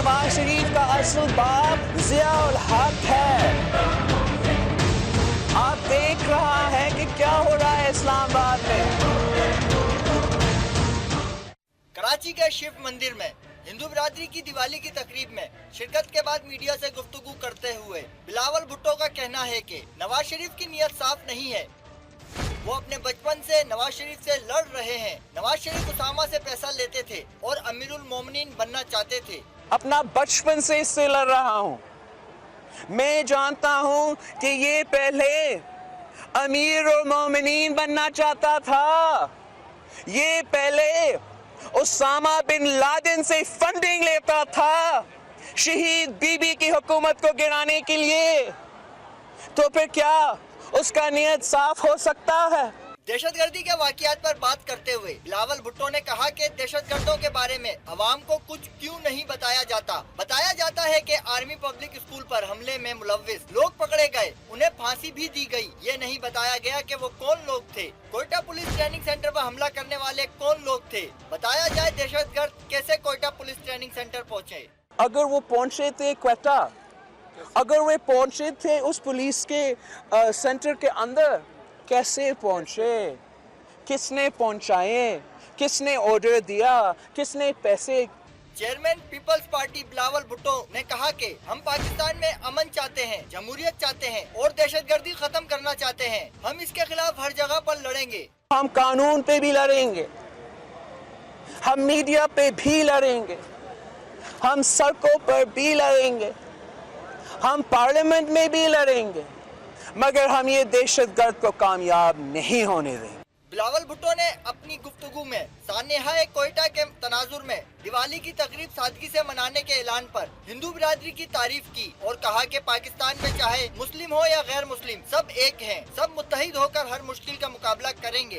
نواز شریف کا اصل باپ ضیاء الحق ہے. آپ دیکھ رہا ہے کہ کیا ہو رہا ہے اسلام آباد میں. کراچی کے شیو مندر میں ہندو برادری کی دیوالی کی تقریب میں شرکت کے بعد میڈیا سے گفتگو کرتے ہوئے بلاول بھٹو کا کہنا ہے کہ نواز شریف کی نیت صاف نہیں ہے. وہ اپنے بچپن سے نواز شریف سے لڑ رہے ہیں. نواز شریف اسامہ سے پیسہ لیتے تھے اور امیر المومنین بننا چاہتے تھے. اپنا بچپن سے اس سے لڑ رہا ہوں. میں جانتا ہوں کہ یہ پہلے امیر المومنین بننا چاہتا تھا. یہ پہلے اسامہ بن لادن سے فنڈنگ لیتا تھا شہید بی بی کی حکومت کو گرانے کے لیے. تو پھر کیا اس کا نیت صاف ہو سکتا ہے؟ دہشت گردی کے واقعات پر بات کرتے ہوئے بلاول بھٹو نے کہا کہ دہشت گردوں کے بارے میں عوام کو کچھ کیوں نہیں بتایا جاتا. بتایا جاتا ہے کہ آرمی پبلک اسکول پر حملے میں ملوث لوگ پکڑے گئے, انہیں پھانسی بھی دی گئی. یہ نہیں بتایا گیا کہ وہ کون لوگ تھے. کوئٹہ پولیس ٹریننگ سینٹر پر حملہ کرنے والے کون لوگ تھے. بتایا جائے دہشت گرد کیسے کوئٹہ پولیس ٹریننگ سینٹر پہنچے. اگر وہ پہنچے تھے کوئٹہ, اگر وہ پہنچے تھے اس پولیس کے سینٹر کے اندر, کیسے پہنچے, کس نے پہنچائے, کس نے آرڈر دیا, کس نے پیسے. چیئرمین پیپلز پارٹی بلاول بھٹو نے کہا کہ ہم پاکستان میں امن چاہتے ہیں, جمہوریت چاہتے ہیں اور دہشت گردی ختم کرنا چاہتے ہیں. ہم اس کے خلاف ہر جگہ پر لڑیں گے. ہم قانون پہ بھی لڑیں گے, ہم میڈیا پہ بھی لڑیں گے, ہم سڑکوں پر بھی لڑیں گے, ہم پارلیمنٹ میں بھی لڑیں گے, مگر ہم یہ دہشت گرد کو کامیاب نہیں ہونے دیں گے. بلاول بھٹو نے اپنی گفتگو میں سانحہ کوئٹہ کے تناظر میں دیوالی کی تقریب سادگی سے منانے کے اعلان پر ہندو برادری کی تعریف کی اور کہا کہ پاکستان میں چاہے مسلم ہو یا غیر مسلم سب ایک ہیں, سب متحد ہو کر ہر مشکل کا مقابلہ کریں گے.